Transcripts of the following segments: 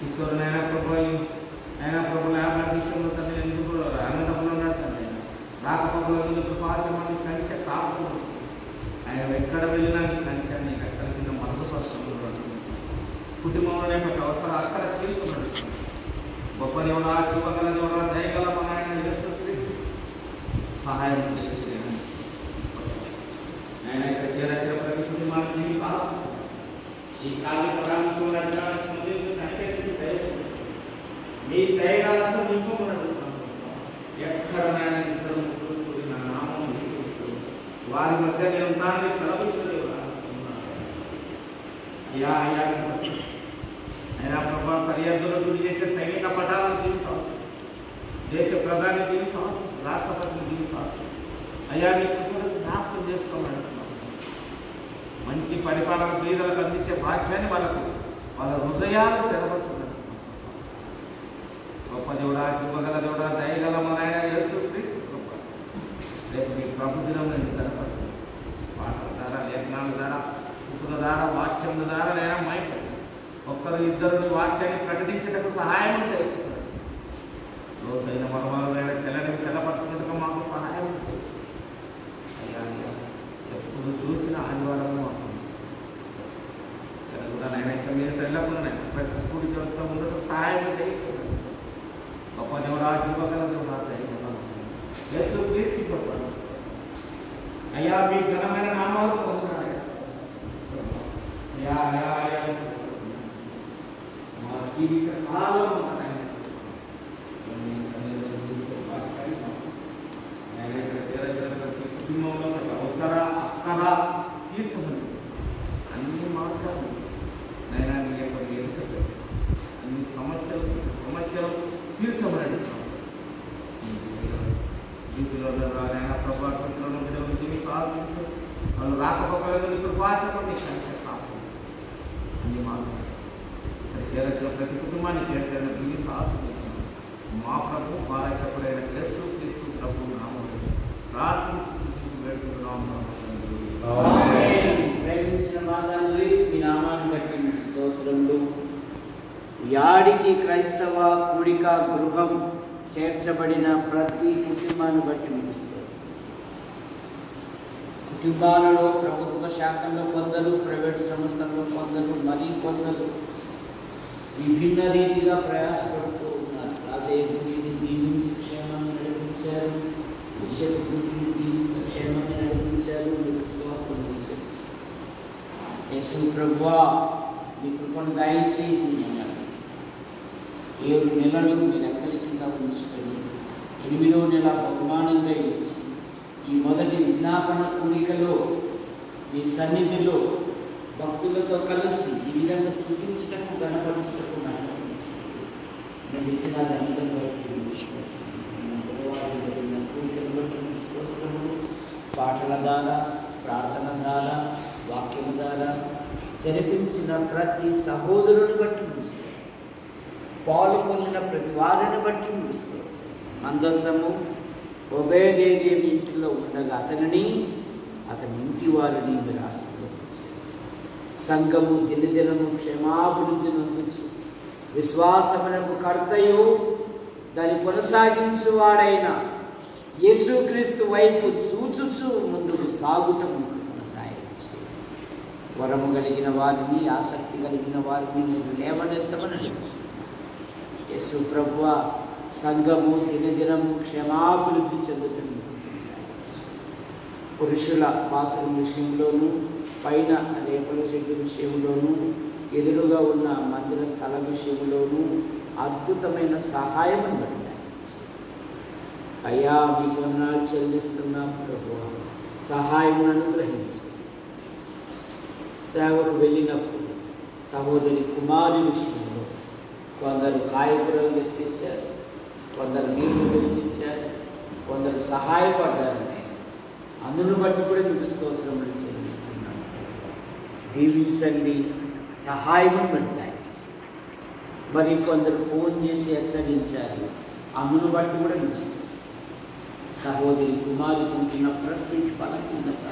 ఈశ్వరునైనా ప్రభు అయినా ప్రభు లేబ విషయంలో తండ్రి ఎందుకు ఆనందంలో ఉన్నాడు తండ్రి. రాకపోకలో ఎందుకు పాశమాన్ని కంచె కాపు ఆయన ఎక్కడ వెళ్ళినా కంచాన్ని ఎక్కడ కింద మరుగుపరుస్తున్నాడు. కుటుంబంలో యొక్క అవసరం అక్కడ తీసుకున్నాడు. గొప్ప దేవుడా, చూపగల దేవుడా, దయగల మన ఆయన యేసుక్రీస్తు సహాయం చేయండి. ఆయన ఇక్కడ చేరాల్సిన ప్రతి కుటుంబానికి మీకు ఆశిస్తున్నాను. ఈ కాలి ప్రధాన మీ దయగాసం నింపమని ఎక్కడనైనా ఇద్దరు ముగ్గురు కూడిన నామం వారి మధ్య నేను ఉంటానని సెలవిస్తుంది. అయ్యా అయ్యా అయినా ప్రభా సరిహద్దులో గుడి చేసే సైనిక పటాలను దీవించవచ్చు, దేశ ప్రధాని దీవించవచ్చు, రాష్ట్రపతిని దీవించవచ్చు. అయ్యా మీకు కూడా జ్ఞాపకం చేసుకోమని మంచి పరిపాలన పేదలకు అందించే భాగ్యాన్ని వాళ్ళ హృదయాలు తెరవరుస్తున్నారు. గొప్ప దేవుడా, చూపగల దేవుడా, దయగల మన ఆయన యేసుక్రీస్తు గొప్ప. రేపు మీ ప్రభు దినం నేను తెరపరుస్తాను. పాటల ద్వారా, లేఖనాల ద్వారా, స్థుతుల ద్వారా, వాక్యం ద్వారా నేను మైక్ ఒక్కరు ఇద్దరు వాక్యాన్ని ప్రకటించటకు సహాయం తెచ్చుకున్నాడు. లోతైన మర్మాలైన తెల్లపరచుకుంటూ మాకు సహాయం ఉంటుంది. అయ్యా ఎప్పుడు చూసిన ఆదివారము కూడా నేను మీరు తెల్లకుండా ప్రతి కూడి చెప్తా ఉండటం సహాయం తెచ్చుకున్నాడు. గొప్ప దేవుడా, జీవగల దేవుడా, యేసుక్రీస్తు గొప్ప. అయ్యా మీ ఘనమైన నామాలు పొందుతున్నాడు. అయ్యా అయ్యా అయ్యా మా జీవిత కాలం కుటుంబంలో అవసర అక్కర తీర్చమని అన్ని మార్గాలు నైనా నీ యొక్క అన్ని సమస్యలు తీర్చమని జీవితంలో రానైనా ప్రభావంలో సాధించు. వాళ్ళు రాకపోకలేదు ఇప్పుడు భాషపడి కాపు అన్ని మార్గాలు ఇక్కడ చేరచిన ప్రతి కుటుంబాన్ని చేరుతున్న దీనికి ఆశిస్తున్నాను. మా ప్రభు మా రక్షకుడైన యేసుక్రీస్తు ప్రభు నామములో ప్రార్థించి వేడుకుంటున్నాము. ప్రేమించిన మా తండ్రి, మీ నామాన్ని బట్టి మీ స్తోత్రములు. యాడికి క్రైస్తవ కూడిక గృహం చేర్చబడిన ప్రతి కుటుంబాన్ని బట్టి మీకు స్తోత్రం. కుటుంబాలలో ప్రభుత్వ శాఖల్లో కొందరు, ప్రైవేట్ సంస్థల్లో కొందరు, మరీ కొందరు విభిన్న రీతిగా ప్రయాసపడుతూ ఉన్నారు. రాజయ్య గుడిని దీవించి క్షేమాన్ని నడిపించారు, విషయ గుడిని దీవించి క్షేమాన్ని నడిపించారు. మీకు స్తోత్రం యేసు ప్రభువా, మీ కృపను దయచేసి 7 నెలలు మీ రెక్కల కింద ఉంచుకొని 8వ నెల బహుమానంగా ఇచ్చి ఈ మొదటి విజ్ఞాపన కూడికలో మీ సన్నిధిలో భక్తులతో కలిసి ఈ విధంగా స్తుతించటకు, గణపరచటకు మీరు ఇచ్చిన ధన్యతను బట్టి పాటల ద్వారా, ప్రార్థన ద్వారా, వాక్యం ద్వారా జరిపించిన ప్రతి సహోదరుని బట్టి ముగిస్తారు. పాల్గొన్న ప్రతి వారిని బట్టి ముగిస్తారు. మందసము ఒబేదేదేవి ఇంటిలో ఉండగా అతని ఇంటి వారిని మీరు ఆశీర్వదించారు. సంఘము దినదినము క్షేమాభివృద్ధి నొందించు, విశ్వాసమునకు కర్తయు దాన్ని కొనసాగించువాడైన యేసుక్రీస్తు వైపు చూచుచు ముందుకు సాగుటకు వరము కలిగిన వారిని, ఆసక్తి కలిగిన వారిని మీరు లేవనెత్తమని యేసు ప్రభువ సంఘము దినదినము క్షేమాభివృద్ధి చెందుతుంది. పురుషుల బాత్రూమ్ విషయంలోనూ, పైన రేపల షెడ్డు విషయంలోనూ, ఎదురుగా ఉన్న మందిర స్థల విషయంలోనూ అద్భుతమైన సహాయం పడింది. అయ్యా మీకు వందనాలు చెల్లిస్తున్నా ప్రభువ, సహాయం అనుగ్రహించు. సేవకు వెళ్ళినప్పుడు సహోదరి కుమారి విషయంలో కొందరు కాయకూరలు తెచ్చిచ్చారు, కొందరు నీళ్లు తెచ్చిచ్చారు, కొందరు సహాయపడ్డారని అందును బట్టి కూడా మీకు స్తోత్రములు చెల్లిస్తున్నాను. దీవించండి, సహాయం పడ్డాయి. మరి కొందరు ఫోన్ చేసి హెచ్చరించారు, అందును బట్టి కూడా మీకు సహోదరి కుమారి ఉంటున్న ప్రతి బలహీనత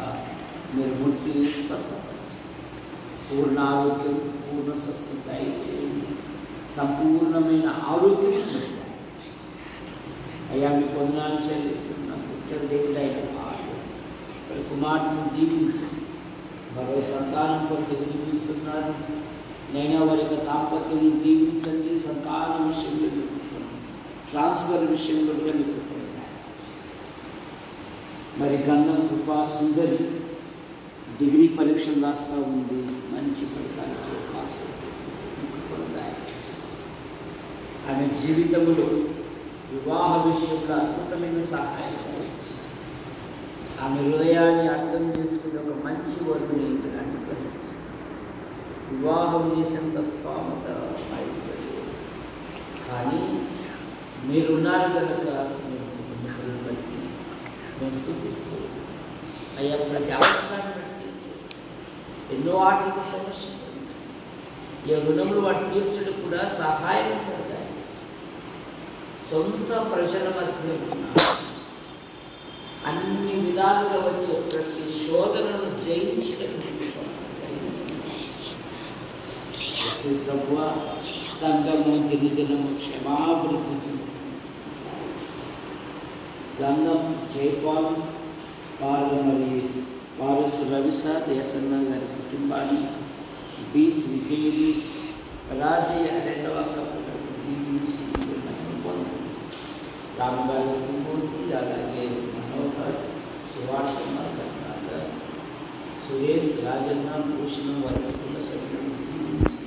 మీరు ముట్టి స్వస్థపరచండి. పూర్ణ ఆరోగ్యం, పూర్ణ స్వస్థత దయచేయండి. సంపూర్ణమైన ఆరోగ్యం అయ్యా మీ పొందనాలు చెల్లిస్తున్నాను. ఉత్తర దేవుడు అయిన వారి కుమార్తెను దీవించి మరో సంతానం కొరకు ఎదురు చూస్తున్నారు. నైనా వారి యొక్క దాంపత్యం దీవించండి. సంతానం విషయంలో ట్రాన్స్ఫర్ విషయంలో కూడా మీకు మరి గంధం కృపా సుందరి డిగ్రీ పరీక్షలు రాస్తూ ఉంది. మంచి ఫలితాలతో పాస్ ఆమె జీవితంలో వివాహ విషయంలో అద్భుతమైన సహాయం ఆమె హృదయాన్ని అర్థం చేసుకుని ఒక మంచి వరుని అనుగ్రహించి వివాహం చేసేంత స్తోమత కానీ మీరున్నారు కనుక మేము స్థుతిస్తూ అయ్యా ప్రతి అవసరాన్ని బట్టి ఎన్నో ఆర్థిక సమస్యలు ఈ రుణములు వాటి తీర్చడం కూడా సహాయం పడతాయి. సొంత ప్రజల మధ్య అన్ని విధాలుగా వచ్చే ప్రతి శోధనను జయించడం ప్రభువా సంఘము దినదినము క్షమాభివృద్ధి గంధం జైపాల్ మరి పారస్ రవిసాద్ యసన్న గారి కుటుంబాన్ని బీస్ విజయని రాజయ్య రెండవ దీవించి రామగారి కుటుంబూర్తి అలాగే మనోహర్ సుభాష్ కర్ణాటక సురేష్ రాజన్న భూషణం వారి కుటుంబ సభ్యులను దీవించి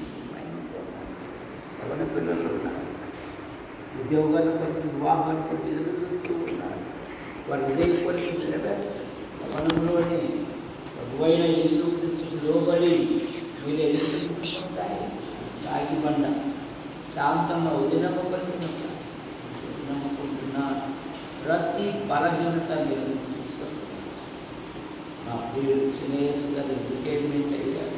ఎవరి పిల్లలు ఉన్నారు ఉద్యోగాల కొరకు వివాహాల కొరకు ఎదురు చూస్తూ ఉన్నారు. వారి ఉదయ కొరకు నిలబెట్టడంలోని ప్రభువైన యేసుక్రీస్తుకు లోబడి మీరు ఎదుర్కొంటాయి. సాగిబండ శాంతంగా వదినమ్మకుంటున్నారు. ప్రతి బలహీనత మీరు తీసుకొస్తున్నారు. నా ప్రియుడు చినేష్ గారు రిటైర్మెంట్ అయ్యారు.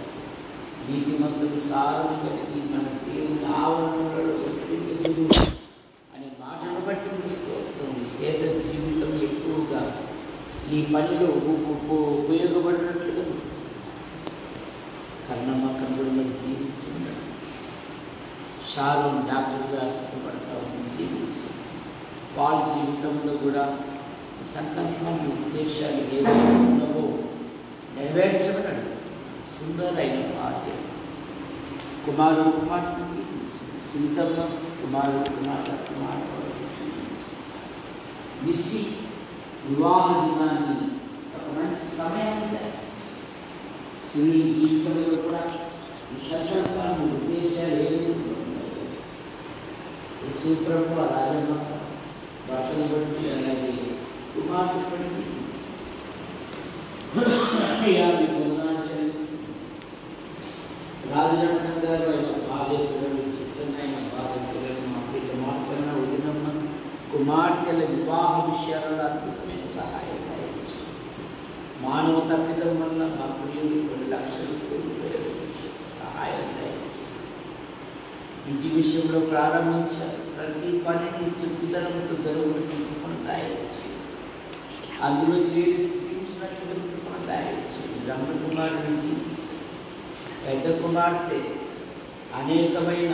నీతిమంతులు సారం కలిగి మన దేవుని ఆవరణలో అనే మాటను బట్టి విశేష జీవితం ఎక్కువగా నీ పనిలో ఉపయోగపడినట్లుగా కర్ణమ్మ కన్నులను జీవించింది. షారూన్ డాక్టర్గా సిద్ధపడతా జీవించి వాళ్ళ జీవితంలో కూడా సంకల్పాలు ఉద్దేశాలు ఏవైతే ఉన్నావో నెరవేర్చబడడు. సుందరైన భార్య కుమారుడు కుమార్తెకి సునీతమ్మ కుమారుడు కుమార్తె మిస్సి వివాహ దినాన్ని ఒక మంచి సమయాన్ని సునీల్ జీవితంలో కూడా ఈ సంకల్పాన్ని ఉద్దేశాలు ఏమి సుప్రభు రాజమ్మ భర్తలు బట్టి అలాగే కుమార్తె బట్టి రాజరత్నం గారు ఆయన భార్య పిల్లలు చిత్రమైన భార్య పిల్లలు మా పిల్ల మార్కన్న వదినమ్మ కుమార్తెల వివాహ విషయాలలో అద్భుతమైన సహాయం మానవ తప్పిదం వల్ల మా ప్రియులు 2 లక్షలు సహాయం ఇంటి విషయంలో ప్రారంభించారు. ప్రతి పనిని చుట్టుదనంతో జరుగుతున్న దయచి అందులో చేరి స్థితించినట్లుగా దయచి బ్రహ్మ కుమారుడికి పెద్ద కుమార్తె అనేకమైన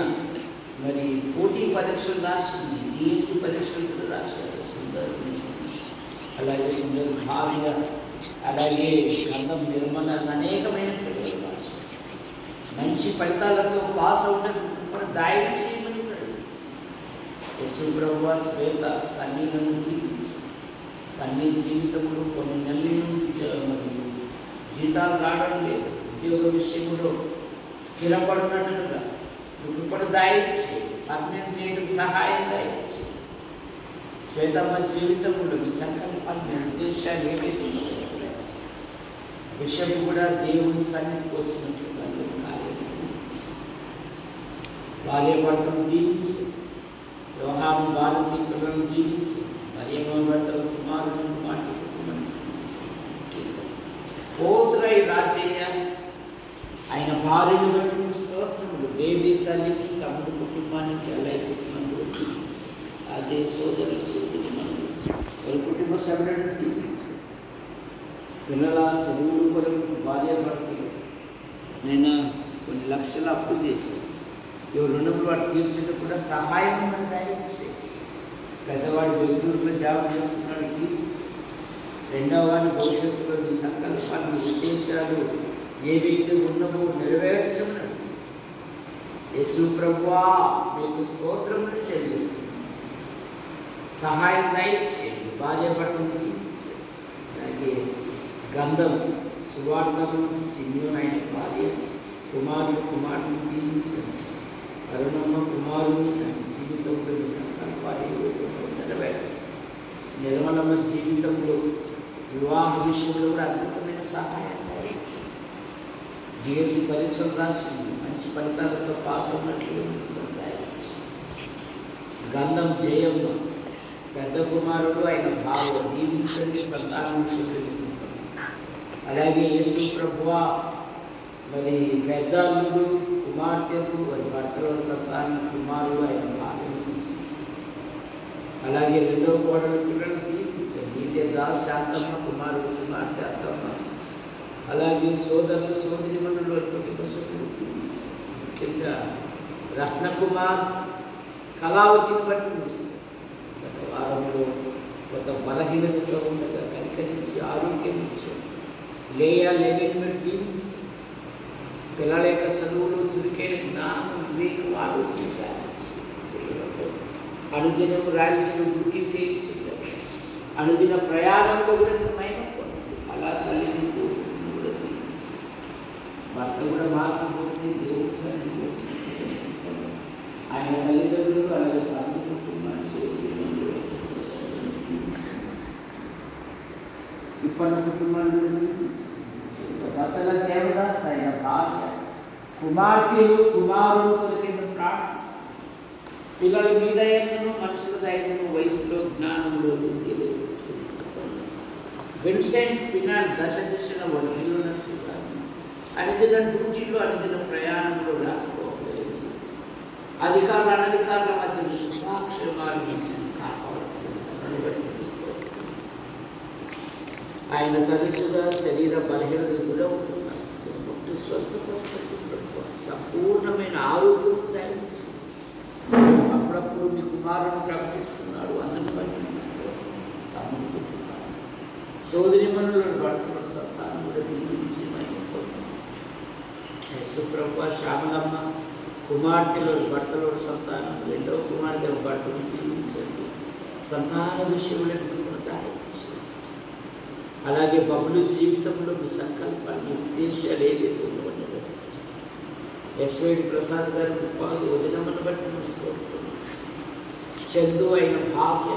మరి పోటీ పరీక్షలు రాసింది. డిఎస్సి పరీక్షలు కూడా రాశారు. సుందర్ అలాగే సుందర్ భార్య అలాగే గంధం నిర్మల అనేకమైన పిల్లలు రాశారు. మంచి ఫలితాలతో పాస్ అవుతారు. దాయం చేయమని యశుప్రభు శ్వేత సన్నిధులను తీర్చి సన్ని జీవితంలో కొన్ని నెలల నుండి మరియు జీతాలు రావడం లేదు. ఉద్యోగ విషయంలో స్థిరపడినట్లుగా ఇప్పుడు దాయించి పర్మనెంట్ చేయడం సహాయం దాయించి శ్వేతమ్మ జీవితంలో మీ సంకల్పాన్ని ఉద్దేశాలు ఏమైతే విషయం కూడా దేవుని సన్నిధికి వచ్చినట్లుగా భార్య భర్తను దీవించి వ్యవహారం వారిని పిల్లలను దీవించి మరియమ్మ భర్తల కుమారులను మాటి పోతురై రాజయ్య ఆయన భార్యను బట్టి స్తోత్రములు. బేబీ తల్లికి తమ్ముడు కుటుంబాన్ని చెల్లై కుటుంబంలో అదే సోదరులు సోదరులు వారి కుటుంబ సభ్యులను దీవించి పిల్లల చదువులు కొరకు భార్య భర్తలు నేను కొన్ని లక్షల అప్పు చేశాను. ఎవరు ఉన్నప్పుడు వాడు తీర్చుటకు కూడా సహాయం మనం దయచేసి. పెద్దవాడు బెంగళూరులో జాబ్ చేస్తున్నాడు, తీర్చి. రెండవ వాడి భవిష్యత్తులో మీ సంకల్పాలు, మీ ఉద్దేశాలు ఏవైతే ఉన్నవో నెరవేర్చమని యేసు ప్రభువా మీకు స్తోత్రములు చెల్లిస్తున్నాను. సహాయం దయచేయండి. భార్య భర్తను తీర్చి. అలాగే గంధం సువార్తను సిమియోను ఆయన భార్య కుమారుని తీర్చండి. అరుణమ్మ కుమారుని ఆయన జీవితంలో మీ సంకల్పాలు నెరవేర్చండి. నిర్మలమ్మ జీవితంలో వివాహ విషయంలో కూడా అద్భుతమైన సహాయం డిఎస్సి పరీక్షలు రాసింది, మంచి ఫలితాలతో పాస్ అన్నట్లు గంధం జయమ్మ పెద్ద కుమారుడు ఆయన భార్య దీవించండి, సంతానం విషయంలో. అలాగే యేసు ప్రభువా మరి పెద్ద అల్లుడు కుమార్తెకు వారి భర్తల సంతానం కుమారుడు ఆయన భార్యను దీవించండి. అలాగే రెండో కోడలు పిల్లలు దీవించండి. దాస్ శాంతమ్మ కుమారుడు కుమార్తె అత్తమ్మ. అలాగే సోదరులు సోదరిమణులు కుటుంబ సభ్యులు దీవించండి. ముఖ్యంగా రత్నకుమార్ కళావతిని బట్టి చూస్తారు. గత వారంలో ఒక బలహీనతతో ఉండగా కనికరించి ఆరోగ్యం ఇచ్చారు. లేయా లెనిన్ దీవించి పిల్లల యొక్క చదువులు చురుకైన జ్ఞానం వివేకం ఆలోచన అనుదినం రాల్సిన డ్యూటీ చేసి అనుదిన ప్రయాణంలో కూడా మైనపోతుంది. అలా తల్లిని కూడా దీవించి భర్త కూడా మార్పుపోతుంది. దేవుడి సన్నిధి ఆయన తల్లిదండ్రులు అలాగే భర్త కుటుంబాన్ని ఇప్పటి కుటుంబాన్ని భర్తల దేవదాస్ ఆయన భార్య కుమార్తెలు కుమారులు కొరికిన ప్రార్థిస్తారు. పిల్లల మీద అయినను మనుషుల దయను వయసులో జ్ఞానంలో విద్యలో విన్సెంట్ పినాల్ దశ దిశల వడ్డీలో అనుదిన డ్యూటీలో అనుదిన ప్రయాణంలో రాకపోలేదు. అధికారులు అనధికారుల మధ్య విక్షేమాలు కాపాడుతుంది. ఆయన తరచుగా శరీర బలహీనత గురవుతున్నారు. స్వస్థపరచకుండా సంపూర్ణమైన ఆరోగ్యం దయచేసి. అప్పుడప్పుడు మీ కుమారుని ప్రకటిస్తున్నాడు. అందరిని పరిగణిస్తున్నాడు. సోదరిమణులను భర్తల సంతానం కూడా దీవించి యేసుప్రభువా శ్యామలమ్మ కుమార్తెలు భర్తల సంతానం రెండవ కుమార్తె భర్తను దీవించండి. సంతాన విషయంలో అలాగే బబులు జీవితంలో మీ సంకల్పాలు మీ ఉద్దేశాలు ఏదైతే ఉన్నవన్నీ ఎస్వైడి ప్రసాద్ గారి ఉపాధి వదినమ్మను బట్టి చూసుకోవచ్చు. చందు అయిన భార్య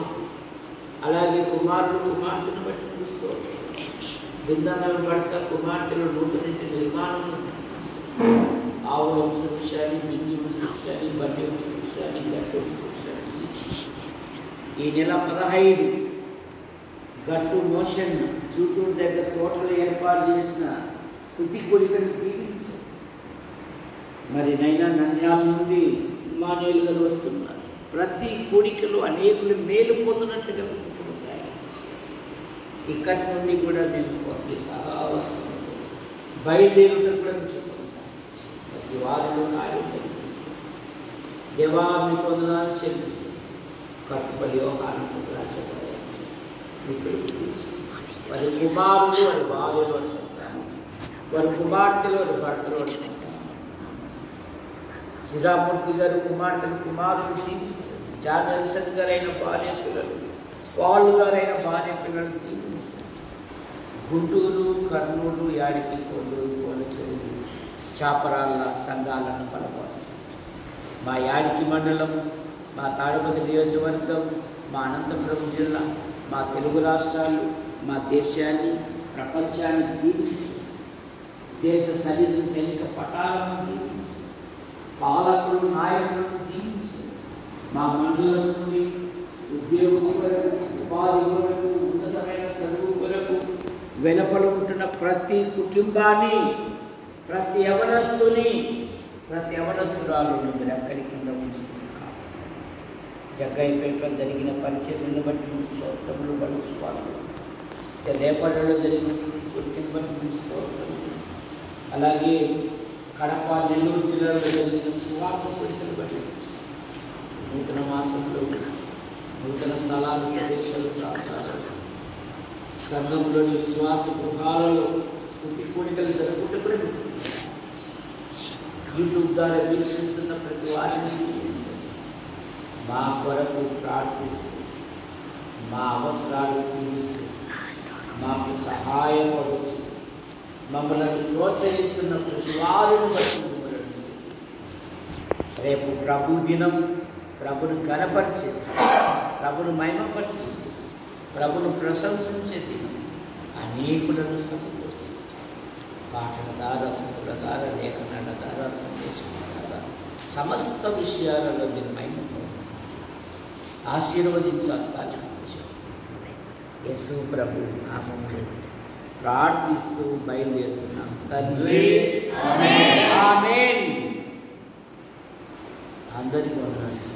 అలాగే కుమారుడు కుమార్తెను బట్టి చూసుకోవచ్చు. బృందాలను భర్త కుమార్తెలు నూతనింటి నిర్మాణం ఆవు వంశవృక్షాన్ని మిన్ని వంశవృక్షాన్ని బండి వంశవృక్షాన్ని గట్టు వంశవృక్షాన్ని ఈ నెల 15 గట్టు మోషన్ చూటూరు దగ్గర తోటలు ఏర్పాటు చేసిన స్థుతి కొలికను దీవించారు. మరి నైనా నంద్యాల నుండి ఇమానుయేల్ గారు వస్తున్నారు. ప్రతి కోడికలో అనేకులు మేలు పొందినట్లుగా ఇక్కడి నుండి కూడా నేను కొద్ది సహవాసం బయలుదేరుటకు కూడా ప్రతి వారిలో ఆరోగ్యం దేవాన్ని పొందడానికి చెల్లిస్తుంది. కట్టుబడి యోహాను రాజపడే వారి కుమారులు వారి భార్యలు వారి సంతానం వారి కుమార్తెలు వారి భర్తలు వారి సంతానం శ్రీరామూర్తి గారు కుమార్తెలు కుమారులు తీర్చారు. జాన్ ఎల్సన్ గారైన భార్య పిల్లలు పాల్ గారైన భార్య పిల్లలు తీర్చారు. గుంటూరు కర్నూలు యాడికి కొల్లూరు కోనచెరువు చాపరాళ్ళ సంఘాలను బలపరుస్తారు. మా యాడికి మండలం మా తాడపతి నియోజకవర్గం మా అనంతపురం జిల్లా మా తెలుగు రాష్ట్రాలు మా దేశాన్ని ప్రపంచాన్ని దీవించి దేశ సైనిక పటాలను దీవించి పాలకులు నాయకులను దీవించి మా మండలం నుండి ఉద్యోగం కొరకు ఉపాధి కొరకు ఉన్నతమైన చదువు కొరకు వెలుపల ఉంటున్న ప్రతి కుటుంబాన్ని ప్రతి యవనస్తురాలను మీరు ఎక్కడి కింద ఉంచుకుంటున్నారు. జగ్గయ్యపేటలో జరిగిన పరిచర్యలను బట్టి స్తోత్రములు బడుచుకోవాలి. రేపటిలో జరిగిన స్థితిని బట్టి స్తోత్రములు. అలాగే కడప నెల్లూరు జిల్లాలో జరిగిన సువార్త కోరికలు బట్టి నూతన మాసంలో నూతన స్థలాలు ప్రదేశాలు ప్రాంతాలు సంఘంలోని విశ్వాస గృహాలలో స్తుతి కోరికలు జరుగుతుంటే యూట్యూబ్ ద్వారా వీక్షిస్తున్న ప్రతి వారిని మా కొరకు ప్రార్థిస్తూ మా అవసరాలు తీరుస్తూ మాకు సహాయపడుతూ మమ్మల్ని ప్రోత్సహిస్తున్న ప్రతి వారిని బట్టి రేపు ప్రభు దినం ప్రభును కనపరిచే ప్రభును మహిమపరిచి ప్రభును ప్రశంసించే దినం అనేకులను సమకూర్చి పాటల ద్వారా స్థుతుల ద్వారా లేఖనాల ద్వారా సందేశాల ద్వారా సమస్త విషయాలలో మీరు మహిమపడు ఆశీర్వదించాలి. యేసు ప్రభు నామములో ప్రార్థిస్తూ బయలుదేరుతున్నాం తండ్రి. ఆమేన్. అందరికీ వందనాలు.